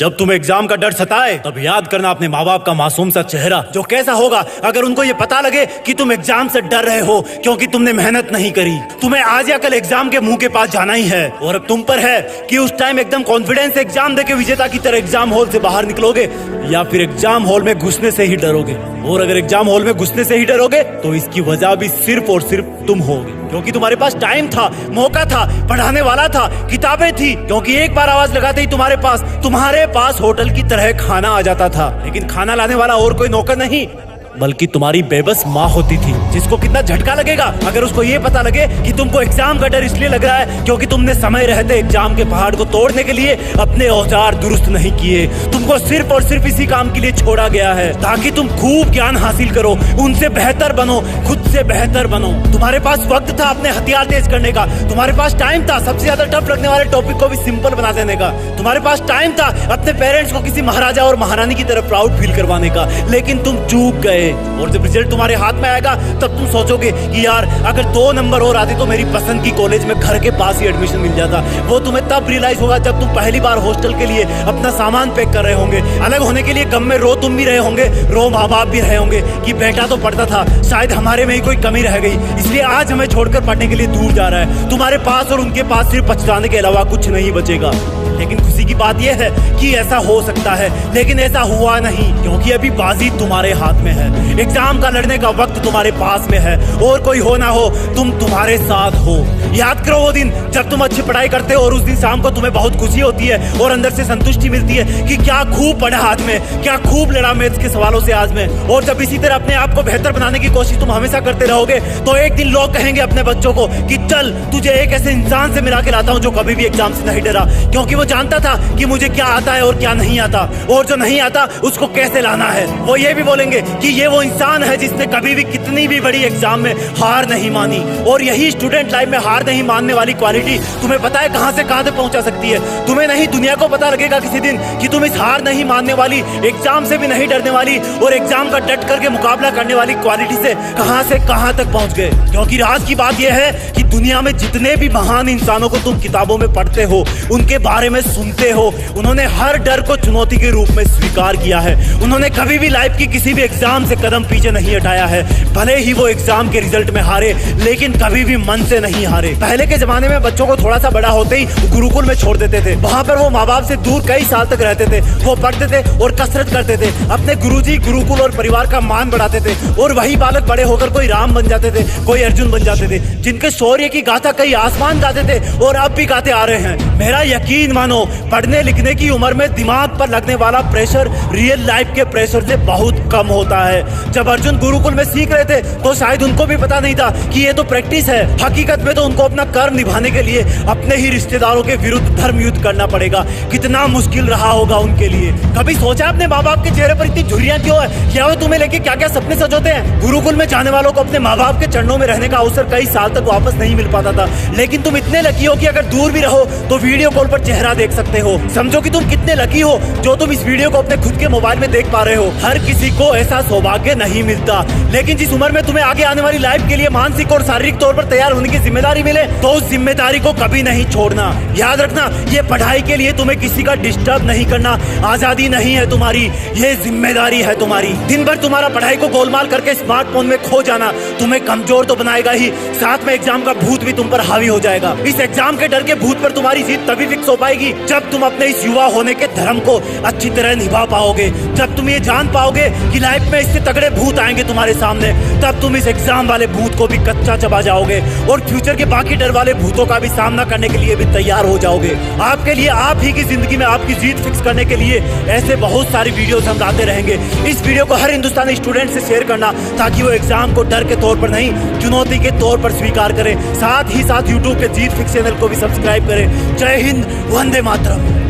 जब तुम्हें एग्जाम का डर सताए तब याद करना अपने माँ बाप का मासूम सा चेहरा, जो कैसा होगा अगर उनको ये पता लगे कि तुम एग्जाम से डर रहे हो क्योंकि तुमने मेहनत नहीं करी। तुम्हें आज या कल एग्जाम के मुंह के पास जाना ही है और अब तुम पर है कि उस टाइम एकदम कॉन्फिडेंस से एग्जाम देके विजेता की तरह एग्जाम हॉल से बाहर निकलोगे या फिर एग्जाम हॉल में घुसने से ही डरोगे। और अगर एग्जाम हॉल में घुसने से ही डरोगे तो इसकी वजह भी सिर्फ और सिर्फ तुम होगे, क्योंकि तुम्हारे पास टाइम था, मौका था, पढ़ाने वाला था, किताबें थी, क्योंकि एक बार आवाज लगाते ही तुम्हारे पास होटल की तरह खाना आ जाता था। लेकिन खाना लाने वाला और कोई नौकर नहीं बल्कि तुम्हारी बेबस माँ होती थी, जिसको कितना झटका लगेगा अगर उसको ये पता लगे कि तुमको एग्जाम का डर इसलिए लग रहा है क्योंकि तुमने समय रहते एग्जाम के पहाड़ को तोड़ने के लिए अपने औजार दुरुस्त नहीं किए। तुमको सिर्फ और सिर्फ इसी काम के लिए छोड़ा गया है ताकि तुम खूब ज्ञान हासिल करो, उनसे बेहतर बनो, खुद से बेहतर बनो। तुम्हारे पास वक्त था अपने हथियार तेज करने का, तुम्हारे पास टाइम था सबसे ज्यादा टफ लगने वाले टॉपिक को भी सिंपल बना देने का, तुम्हारे पास टाइम था अपने पेरेंट्स को किसी महाराजा और महारानी की तरह प्राउड फील करवाने का, लेकिन तुम चूक गए। और जब रिजल्ट तुम्हारे हाथ में आएगा तब तुम सोचोगे कि यार अगर 2 नंबर और आते तो मेरी पसंद की कॉलेज में घर के पास ही एडमिशन मिल जाता। वो तुम्हें तब रियलाइज होगा जब तुम पहली बार हॉस्टल के लिए अपना सामान पैक कर रहे होंगे। अलग होने के लिए गम में रो तुम भी रहे होंगे, रो माँ बाप भी रहे होंगे कि बेटा तो पढ़ता था, शायद हमारे में ही कोई कमी रह गई इसलिए आज हमें छोड़कर पढ़ने के लिए दूर जा रहा है। तुम्हारे पास और उनके पास सिर्फ पछताने के अलावा कुछ नहीं बचेगा। लेकिन खुशी की बात यह है कि ऐसा हो सकता है, लेकिन ऐसा हुआ नहीं क्योंकि अभी बाजी तुम्हारे हाथ में है। एग्जाम का लड़ने का वक्त तुम्हारे पास में है और कोई हो ना हो तुम तुम्हारे साथ हो। याद करो वो दिन जब तुम अच्छी पढ़ाई करते हो और उस दिन शाम को तुम्हें बहुत खुशी होती है और अंदर से संतुष्टि मिलती है कि क्या खूब पढ़ा आज में, क्या खूब लड़ा मैथ्स के सवालों से आज में। और जब इसी तरह अपने आप को बेहतर बनाने की कोशिश तुम हमेशा करते रहोगे तो एक दिन लोग कहेंगे अपने बच्चों को कि चल तुझे एक ऐसे इंसान से मिला के लाता हूं जो कभी भी एग्जाम से नहीं डरा, क्योंकि वो जानता था कि मुझे क्या आता है और क्या नहीं आता और जो नहीं आता उसको कैसे लाना है। वो ये भी बोलेंगे कि ये वो इंसान है जिसने कभी भी कितनी भी बड़ी एग्जाम में हार नहीं मानी। और यही स्टूडेंट लाइफ में हार नहीं मानने वाली क्वालिटी तुम्हें पता है कहां से कहां तक पहुंचा सकती है। तुम्हें नहीं दुनिया को पता लगेगा किसी दिन कि तुम इस हार नहीं मानने वाली, एग्जाम से भी नहीं डरने वाली और एग्जाम का डट करके मुकाबला करने वाली क्वालिटी से कहां तक पहुंच गए। क्योंकि राज की बात यह है कि दुनिया में जितने भी महान इंसानों को तुम किताबों में पढ़ते हो, उनके बारे में सुनते हो, उन्होंने हर डर को चुनौती के रूप में स्वीकार किया है। उन्होंने कभी भी लाइफ की किसी भी एग्जाम से कदम पीछे नहीं हटाया है। भले ही वो एग्जाम के रिजल्ट में हारे लेकिन कभी भी मन से नहीं हारे। पहले के जमाने में बच्चों को थोड़ा सा बड़ा होते ही गुरुकुल में छोड़ देते थे, वहां पर वो माँ बाप से दूर कई साल तक रहते थे। वो पढ़ते थे और कसरत करते थे, अपने गुरुजी, गुरुकुल और परिवार का मान बढ़ाते थे और वही बालक बड़े होकर कोई राम बन जाते थे, कोई अर्जुन बन जाते थे, जिनके शौर्य की गाथा कई आसमान गाते थे और अब भी गाते आ रहे हैं। मेरा यकीन मानो पढ़ने लिखने की उम्र में दिमाग पर लगने वाला प्रेशर रियल लाइफ के प्रेशर से बहुत कम होता है। जब अर्जुन गुरुकुल में सीख रहे थे तो शायद उनको भी पता नहीं था कि ये तो प्रैक्टिस है। हकीकत में तो उनको अपना कर्म निभाने के लिए अपने ही रिश्तेदारों के विरुद्ध धर्म युद्ध करना पड़ेगा। कितना मुश्किल रहा होगा उनके लिए। कभी सोचा अपने माँ बाप के चेहरे पर इतनी झुर्रियां क्यों है? क्या वो तुम्हें लेके क्या क्या सपने सजोते हैं? गुरुकुल में जाने वालों को अपने माँ बाप के चरणों में रहने का अवसर कई साल तक वापस नहीं मिल पाता था, लेकिन तुम इतने लकी हो कि अगर दूर भी रहो तो वीडियो कॉल पर चेहरा देख सकते हो। समझो कि तुम कितने लकी हो जो तुम इस वीडियो को अपने खुद के मोबाइल में देख पा रहे हो। हर किसी को ऐसा सौभाग्य नहीं मिलता, लेकिन जिस उम्र में तुम्हें आगे आने वाली लाइफ के लिए मानसिक और शारीरिक तौर पर तैयार होने की जिम्मेदारी मिले तो उस जिम्मेदारी को कभी नहीं छोड़ना। याद रखना, ये पढ़ाई के लिए तुम्हें किसी का डिस्टर्ब नहीं करना। आजादी नहीं है तुम्हारी, ये जिम्मेदारी है तुम्हारी। दिन भर तुम्हारा पढ़ाई को गोलमाल करके स्मार्टफोन में खो जाना तुम्हें कमजोर तो बनाएगा ही, साथ में एग्जाम का भूत भी तुम पर हावी हो जाएगा। इस एग्जाम के डर के भूत पर तुम्हारी जीत तभी फिक्स हो पाएगी जब तुम अपने इस युवा होने के धर्म को अच्छी तरह निभा पाओगे। जब तुम ये जान पाओगे कि लाइफ में इससे तगड़े भूत आएंगे तुम्हारे सामने, तब तुम इस एग्जाम वाले भूत को भी कच्चा चबा जाओगे और फ्यूचर के बाकी डर वाले भूतों का भी सामना करने के लिए भी तैयार हो जाओगे। आपके लिए, आप ही की जिंदगी में आपकी जीत फिक्स करने के लिए ऐसे बहुत सारी वीडियोस हम लाते रहेंगे। इस वीडियो को हर हिंदुस्तानी स्टूडेंट से शेयर करना ताकि वो एग्जाम को डर के तौर पर नहीं, चुनौती के तौर पर स्वीकार करें। साथ ही साथ यूट्यूब के जीत फिक्स चैनल को भी सब्सक्राइब करें। जय हिंद, वंदे मातरम।